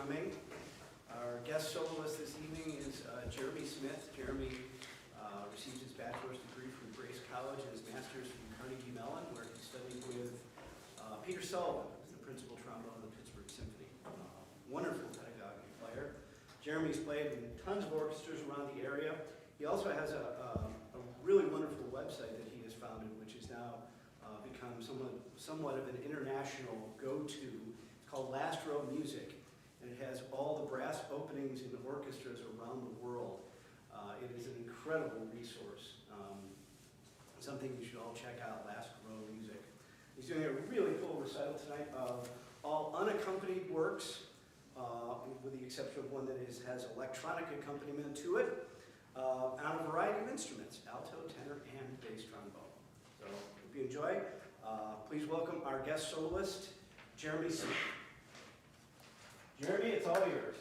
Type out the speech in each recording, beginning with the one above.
coming. Our guest soloist this evening is Jeremy Smith. Jeremy received his bachelor's degree from Grace College and his master's from Carnegie Mellon, where he studied with Peter Sullivan, who's the principal trombone of the Pittsburgh Symphony. Wonderful pedagogy player. Jeremy's played in tons of orchestras around the area. He also has a really wonderful website that he has founded, which has now become somewhat of an international go-to. It's called Last Row Music, and it has all the brass openings in orchestras around the world. It is an incredible resource. Something you should all check out, Last Row Music. He's doing a really cool recital tonight of all unaccompanied works, with the exception of one that has electronic accompaniment to it, on a variety of instruments, alto, tenor, and bass trombone. So, hope you enjoy. Please welcome our guest soloist, Jeremy Smith. Jeremy, it's all yours.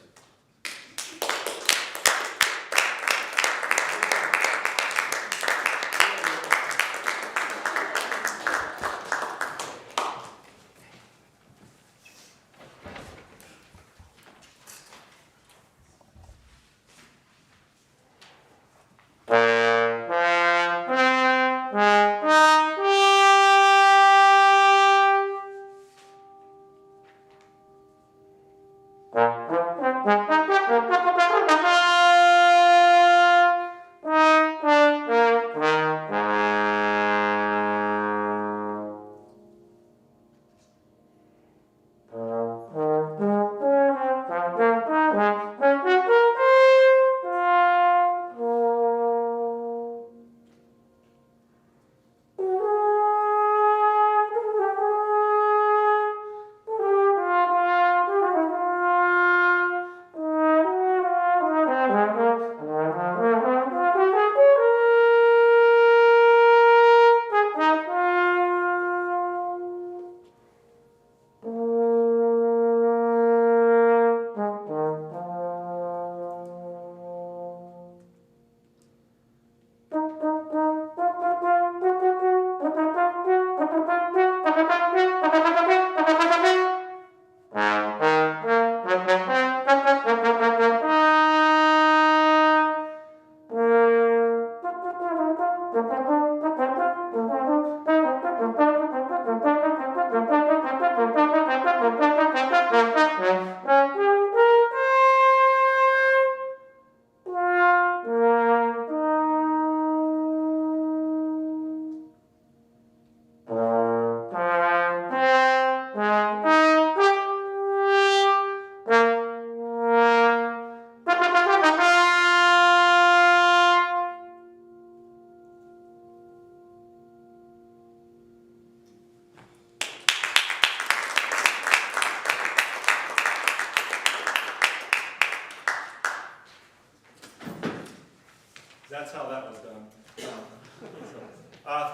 That's how that was done.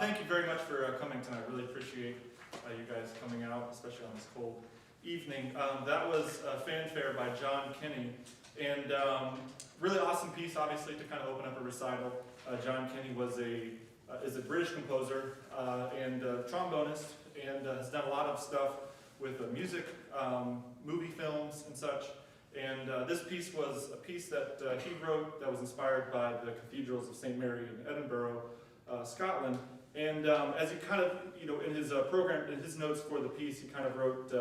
Thank you very much for coming tonight. I really appreciate you guys coming out, especially on this cold evening. That was Fanfare by John Kenny, and really awesome piece, obviously, to kind of open up a recital. John Kenny is a British composer and trombonist, and has done a lot of stuff with music, movie films, and such. And this piece was a piece that he wrote that was inspired by the cathedrals of St. Mary in Edinburgh, Scotland. And as he kind of, in his program, in his notes for the piece, he kind of wrote,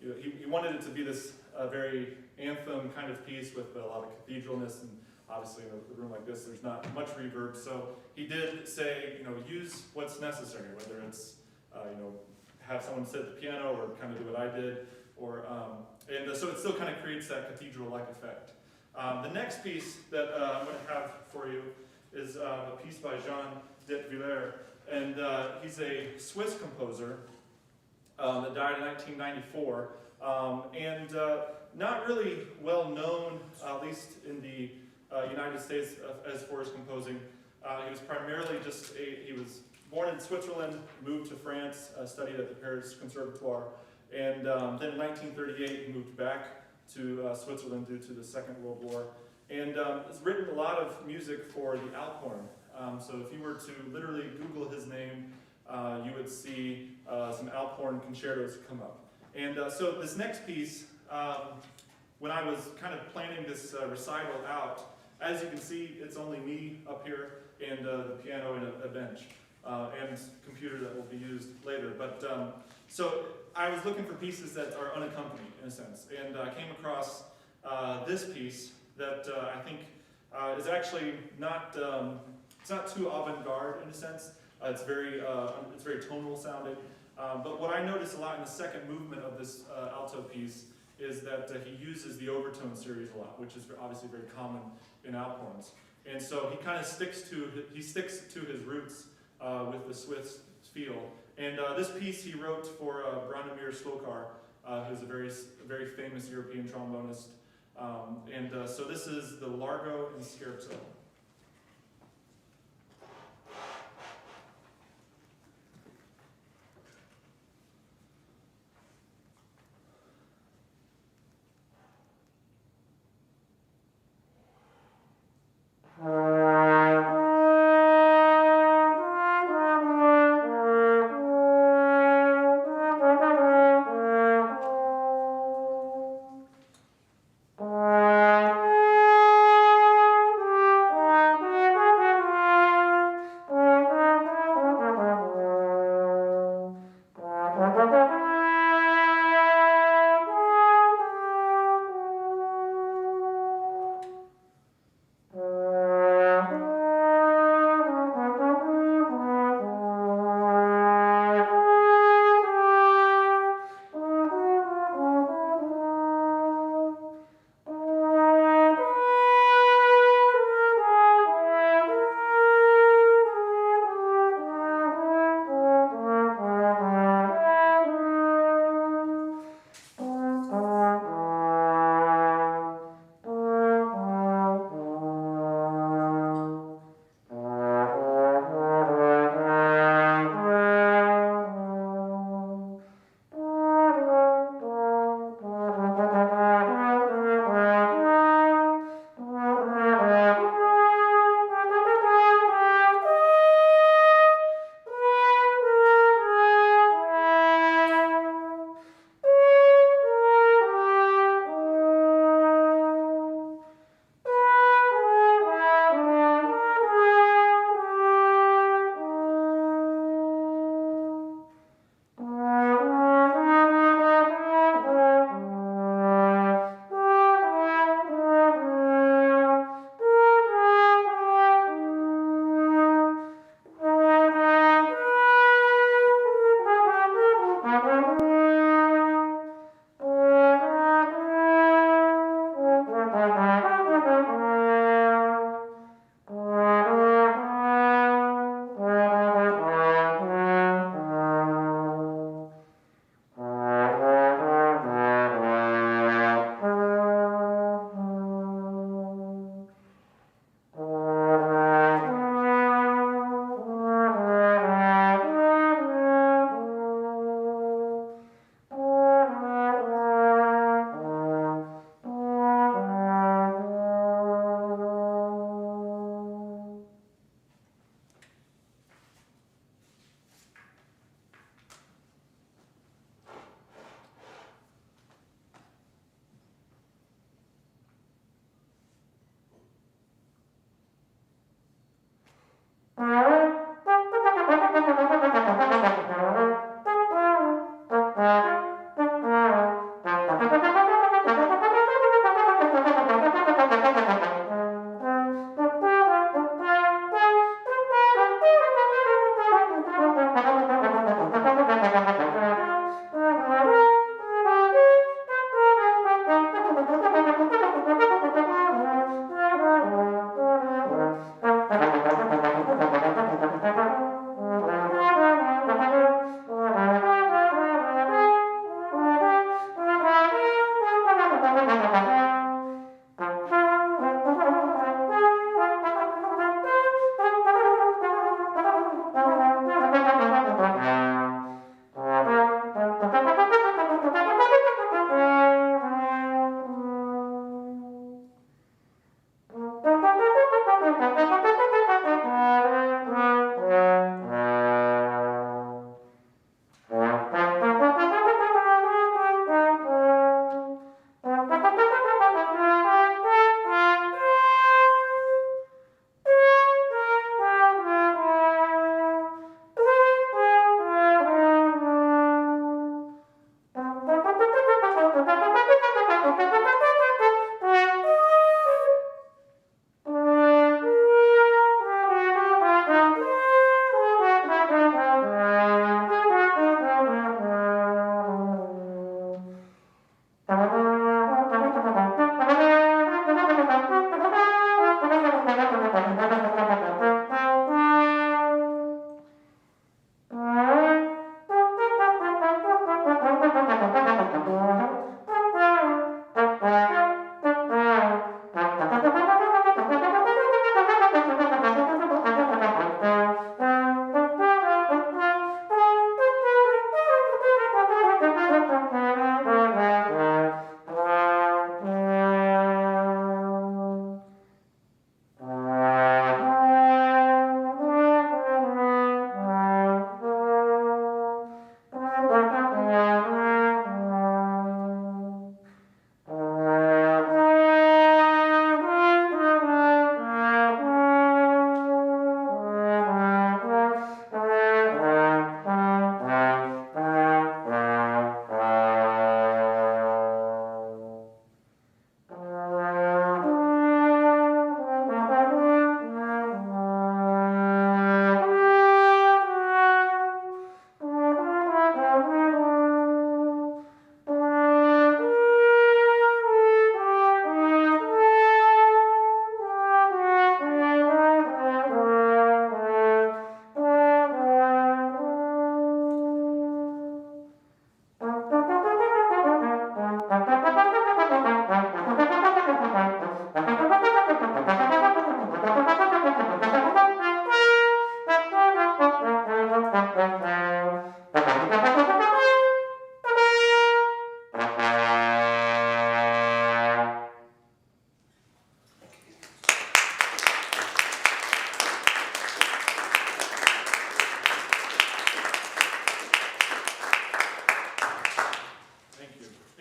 he wanted it to be this very anthem kind of piece with a lot of cathedralness, and obviously in a room like this, there's not much reverb. So he did say, use what's necessary, whether it's, have someone sit at the piano or kind of do what I did, or so it still kind of creates that cathedral-like effect. The next piece that I'm going to have for you is a piece by Daetwyler, and he's a Swiss composer that died in 1994, and not really well known, at least in the United States, as for his composing. He was primarily he was born in Switzerland, moved to France, studied at the Paris Conservatoire, and then in 1938 he moved back to Switzerland due to the Second World War, and has written a lot of music for the Althorn. So if you were to literally Google his name, you would see some Althorn concertos come up. And so this next piece when I was kind of planning this recital out, as you can see, it's only me up here and the piano and a bench and computer that will be used later. But so I was looking for pieces that are unaccompanied in a sense, and I came across this piece that I think is actually not it's not too avant-garde in a sense. It's very tonal sounding. But what I noticed a lot in the second movement of this alto piece is that he uses the overtone series a lot, which is obviously very common in alphorns. And so he kind of sticks to his roots with the Swiss feel. And this piece he wrote for Branimir Slokar, who's a very famous European trombonist. So this is the Largo and Scherzo.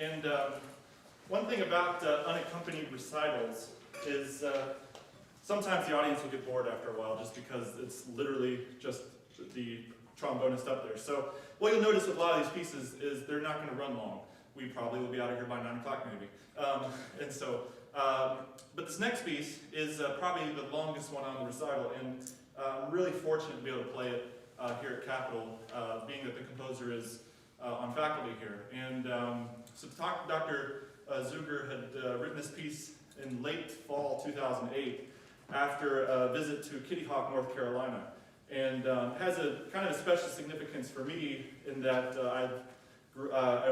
And one thing about unaccompanied recitals is sometimes the audience will get bored after a while just because it's literally just the trombonist up there. So what you'll notice with a lot of these pieces is they're not going to run long. We probably will be out of here by 9 o'clock maybe. But this next piece is probably the longest one on the recital, and I'm really fortunate to be able to play it here at Capitol, being that the composer is on faculty here. And so Dr. Zugger had written this piece in late fall 2008 after a visit to Kitty Hawk, North Carolina. And has a kind of a special significance for me in that I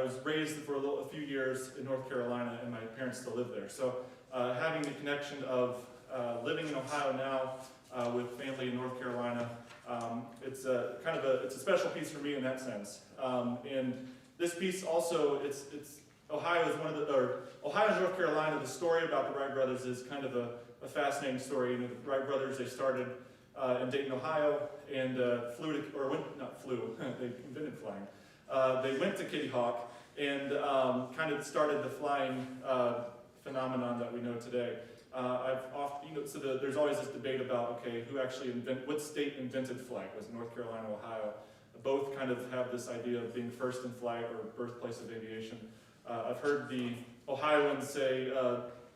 was raised for a few years in North Carolina, and my parents still live there. So having the connection of living in Ohio now with family in North Carolina, it's a special piece for me in that sense. And this piece also, Ohio and North Carolina. The story about the Wright brothers is kind of a fascinating story. You know, the Wright brothers, they started in Dayton, Ohio, and they invented flying. They went to Kitty Hawk and kind of started the flying phenomenon that we know today. There's always this debate about, okay, what state invented flight? Was it North Carolina, Ohio? Both kind of have this idea of being first in flight or birthplace of aviation. I've heard the Ohioans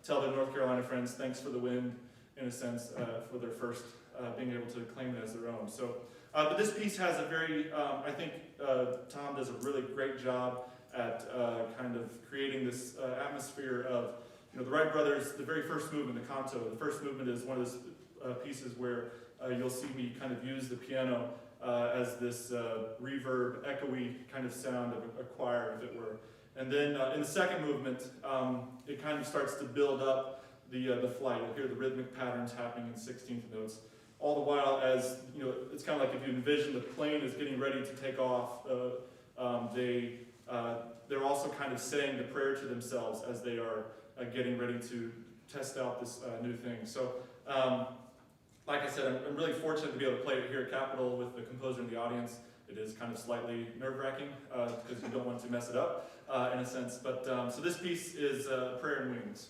tell their North Carolina friends, thanks for the wind, in a sense, for their first being able to claim it as their own. So, but this piece has a very, I think Tom does a really great job at kind of creating this atmosphere of, the Wright brothers, the very first movement, the Canto. The first movement is one of those pieces where you'll see me kind of use the piano as this reverb, echoey kind of sound of a choir, if it were. And then in the second movement, it kind of starts to build up the flight. You'll hear the rhythmic patterns happening in 16th notes. All the while as, it's kind of like if you envision the plane is getting ready to take off, they're also kind of saying the prayer to themselves as they are getting ready to test out this new thing. So, like I said, I'm really fortunate to be able to play it here at Capitol with the composer in the audience. It is kind of slightly nerve-wracking because you don't want to mess it up in a sense. But so this piece is Prayer in Wings.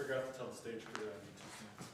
Forgot to tell the stage crew I need 2 minutes.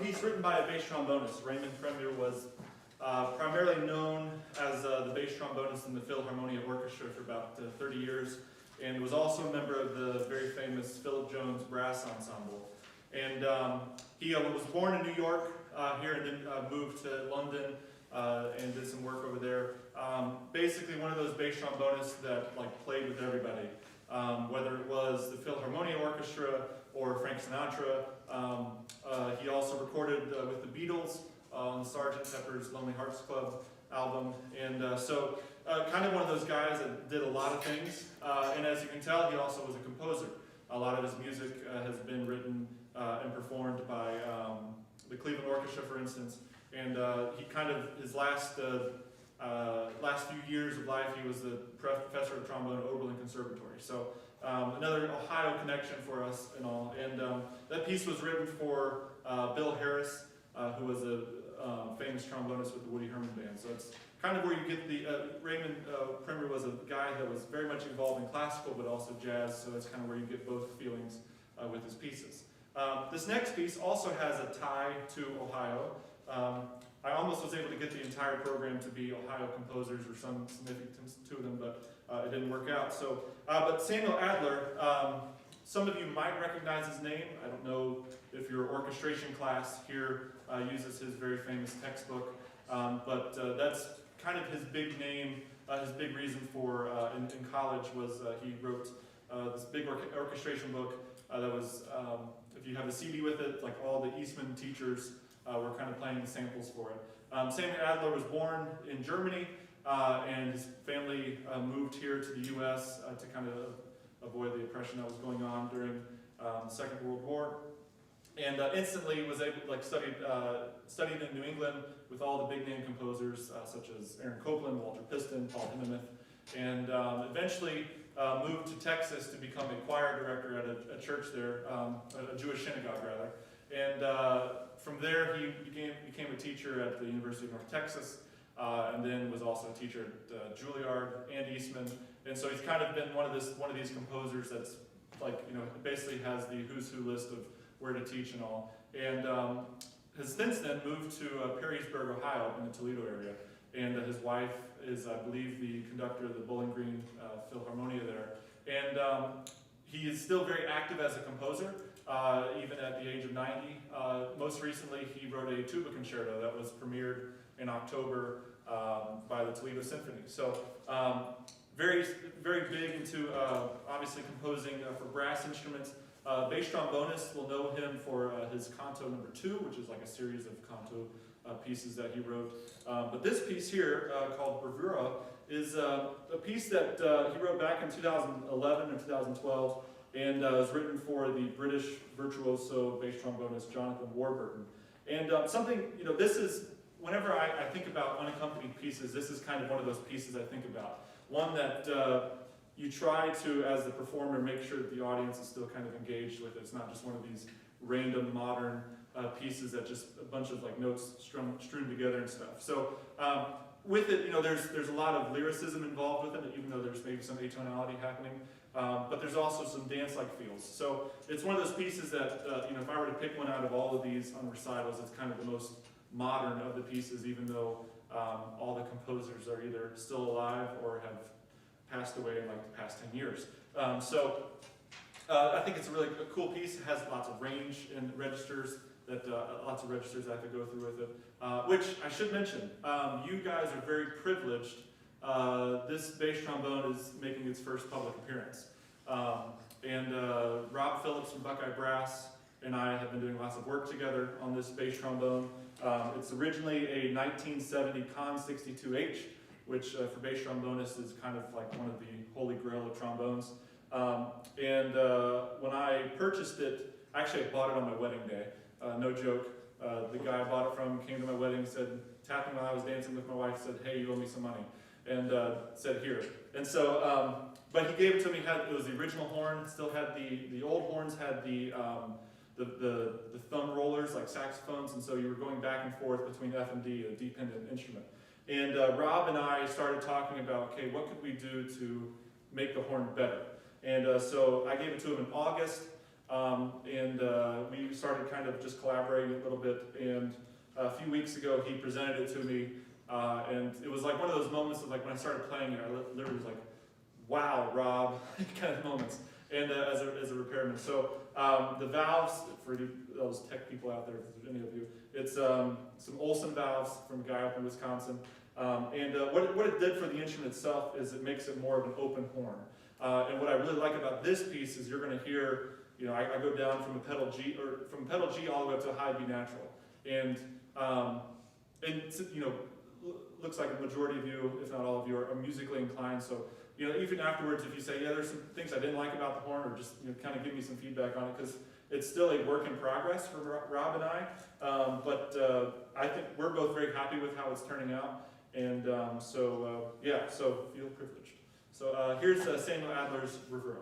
piece written by a bass trombonist. Raymond Premru was primarily known as the bass trombonist in the Philharmonia Orchestra for about 30 years, and was also a member of the very famous Philip Jones Brass Ensemble. And he was born in New York here, and then moved to London and did some work over there. Basically one of those bass trombonists that played with everybody, whether it was the Philharmonia Orchestra or Frank Sinatra. He also recorded with the Beatles on the Sgt. Pepper's Lonely Hearts Club album, and so kind of one of those guys that did a lot of things, and as you can tell, he also was a composer. A lot of his music has been written and performed by the Cleveland Orchestra, for instance, and he kind of, his last few years of life, he was the professor of trombone at Oberlin Conservatory. So another Ohio connection for us and all. And that piece was written for Bill Harris, who was a famous trombonist with the Woody Herman Band. So it's kind of where you get the, Raymond Premru was a guy that was very much involved in classical but also jazz, so that's kind of where you get both feelings with his pieces. This next piece also has a tie to Ohio. I almost was able to get the entire program to be Ohio composers or some significance to them, but it didn't work out. So, but Samuel Adler, some of you might recognize his name. I don't know if your orchestration class here uses his very famous textbook, but that's kind of his big name. His big reason for in college was he wrote this big orchestration book that was, if you have a CD with it, like all the Eastman teachers were kind of playing samples for it. Samuel Adler was born in Germany, and his family moved here to the U.S. To kind of avoid the oppression that was going on during the Second World War. And instantly was able, studied in New England with all the big name composers such as Aaron Copland, Walter Piston, Paul Hindemith, and eventually moved to Texas to become a choir director at a church there, a Jewish synagogue rather. And from there he became a teacher at the University of North Texas, and then was also a teacher at Juilliard and Eastman. And so he's kind of been one of these composers that's like, basically has the who's who list of where to teach and all. And has since then moved to Perrysburg, Ohio, in the Toledo area. And his wife is, I believe, the conductor of the Bowling Green Philharmonia there. And he is still very active as a composer, even at the age of 90. Most recently, he wrote a tuba concerto that was premiered in October by the Toledo Symphony. So very, very big into obviously composing for brass instruments. Bass trombonists will know him for his Canto No. 2, which is like a series of canto pieces that he wrote. But this piece here, called Bravura, is a piece that he wrote back in 2011 or 2012, and was written for the British virtuoso bass trombonist Jonathan Warburton. And something, this is, whenever I think about unaccompanied pieces, this is kind of one of those pieces I think about. One that you try to, as the performer, make sure that the audience is still kind of engaged with it. It's not just one of these random modern pieces that just a bunch of like notes strewn together and stuff. So with it, there's a lot of lyricism involved with it, even though there's maybe some atonality happening. But there's also some dance-like feels. So it's one of those pieces that, if I were to pick one out of all of these on recitals, it's kind of the most modern of the pieces, even though all the composers are either still alive or have passed away in like the past 10 years. I think it's a really cool piece. It has lots of range and registers, lots of registers I have to go through with it. Which I should mention, you guys are very privileged. This bass trombone is making its first public appearance. Rob Phillips from Buckeye Brass and I have been doing lots of work together on this bass trombone. It's originally a 1970 Con 62H, which for bass trombonists is kind of like one of the holy grail of trombones. When I purchased it, actually I bought it on my wedding day, no joke. The guy I bought it from came to my wedding, said, tapped me while I was dancing with my wife, said, "Hey, you owe me some money," and said, "Here." And so, but he gave it to me, it was the original horn, still had the old horns had the thumb rollers like saxophones, and so you were going back and forth between F and D, a dependent instrument. And Rob and I started talking about, okay, what could we do to make the horn better? And so I gave it to him in August, we started kind of just collaborating a little bit. And a few weeks ago, he presented it to me, and it was like one of those moments of like when I started playing it, I literally was like, "Wow, Rob," kind of moments. And as a repairman, so the valves for those tech people out there, if there's any of you, it's some Olsen valves from a guy up in Wisconsin. What it did for the instrument itself is it makes it more of an open horn. And what I really like about this piece is you're going to hear, I go down from a pedal G all the way up to a high B natural, and looks like a majority of you, if not all of you, are musically inclined. So even afterwards, if you say, yeah, there's some things I didn't like about the horn, or just kind of give me some feedback on it, because it's still a work in progress for Rob and I. I think we're both very happy with how it's turning out, and so feel privileged. So here's Samuel Adler's Bravura.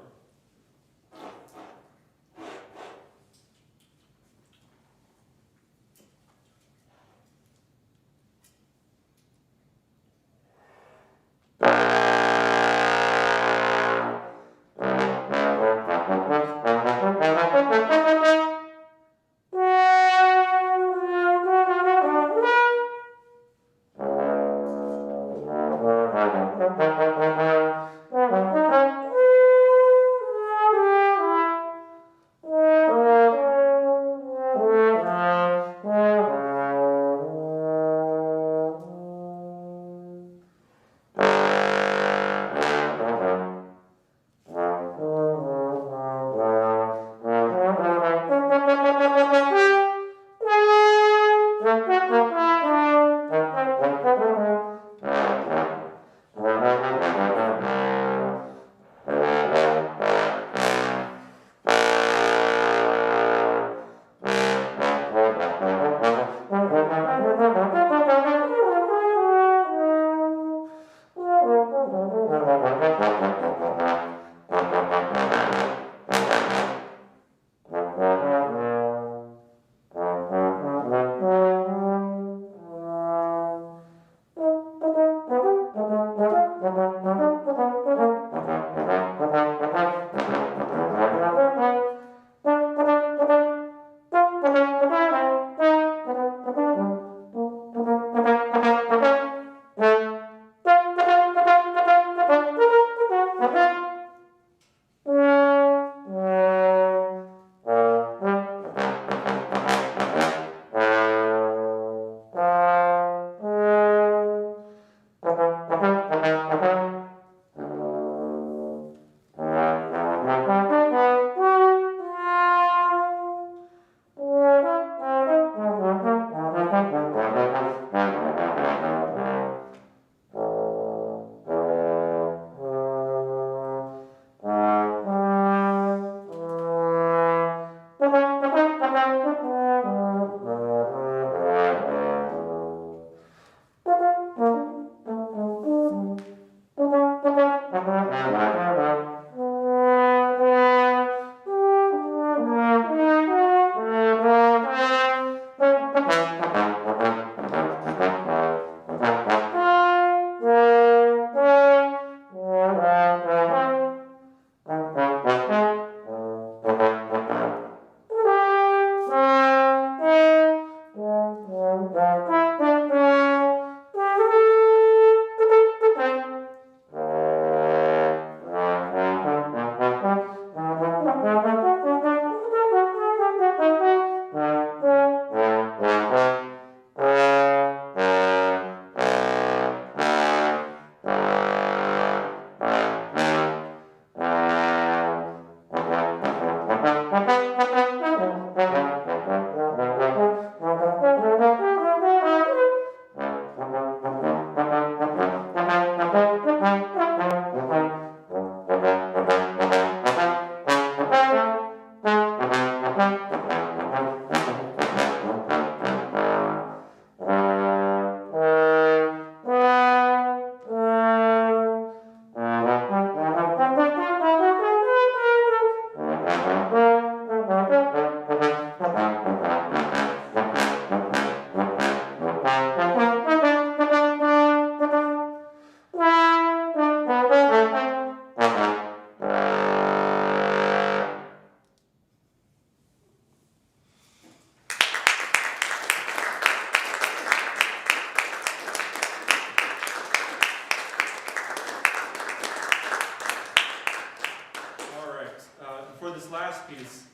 last piece,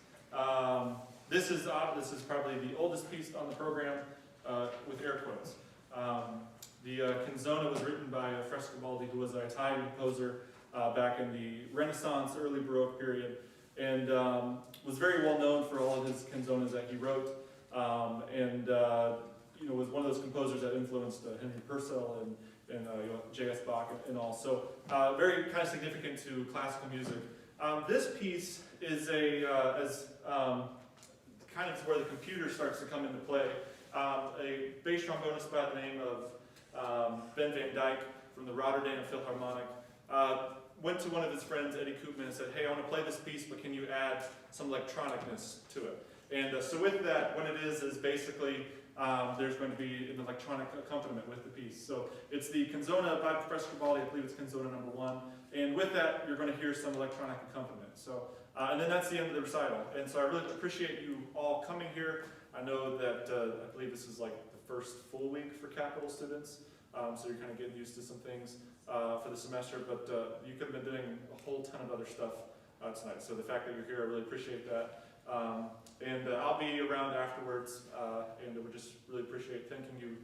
this is probably the oldest piece on the program, with air quotes. The Canzone was written by Frescobaldi, who was an Italian composer back in the Renaissance, early Baroque period, and was very well known for all of his canzones that he wrote, and was one of those composers that influenced Henry Purcell and J.S. Bach and all. So very kind of significant to classical music. This piece is kind of where the computer starts to come into play. A bass trombonist by the name of Ben Van Dyke from the Rotterdam Philharmonic went to one of his friends, Eddy Koopman, and said, hey, I want to play this piece, but can you add some electronicness to it? And so with that, what it is basically there's going to be an electronic accompaniment with the piece. So it's the Canzone by Frescobaldi, I believe it's Canzone number 1. And with that, you're going to hear some electronic accompaniment. So, and then that's the end of the recital. And so I really appreciate you all coming here. I know that I believe this is like the first full week for Capital students. So you're kind of getting used to some things for the semester, but you could have been doing a whole ton of other stuff tonight. So the fact that you're here, I really appreciate that. And I'll be around afterwards, and I would just really appreciate thanking you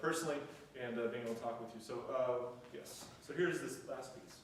personally and being able to talk with you. So yes, so here's this last piece.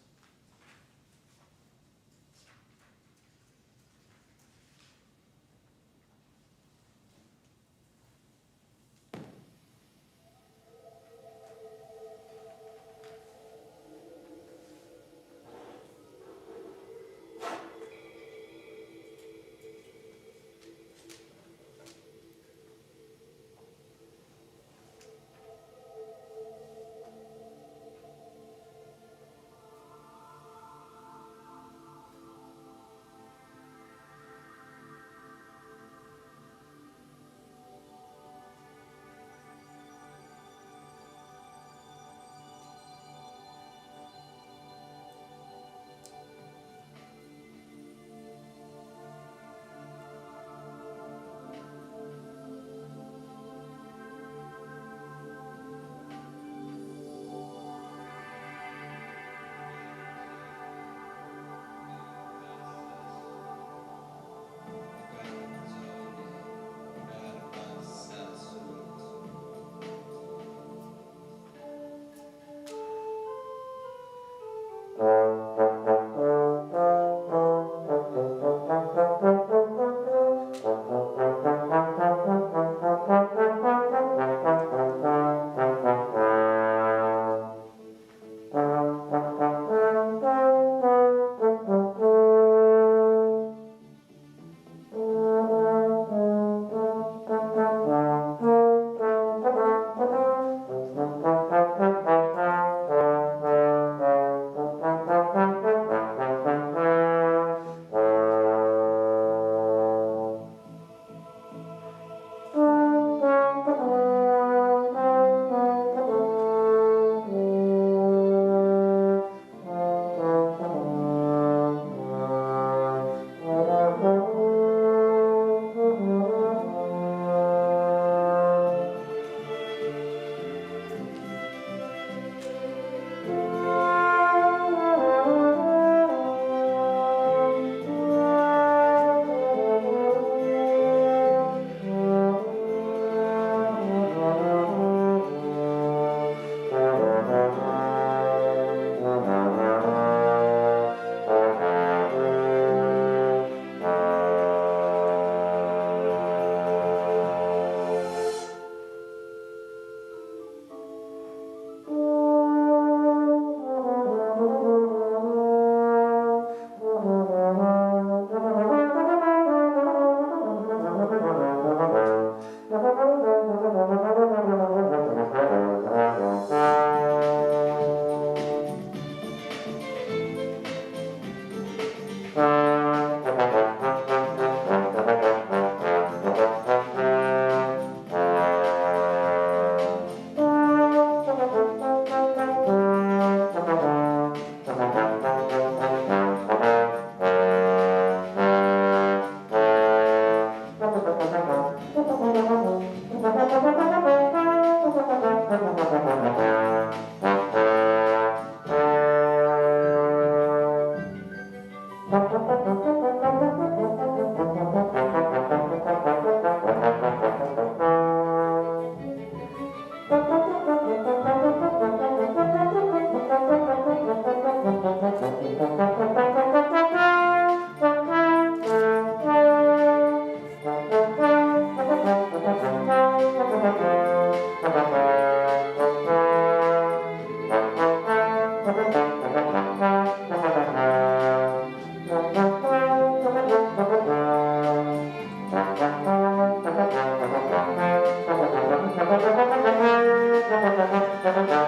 Thank you.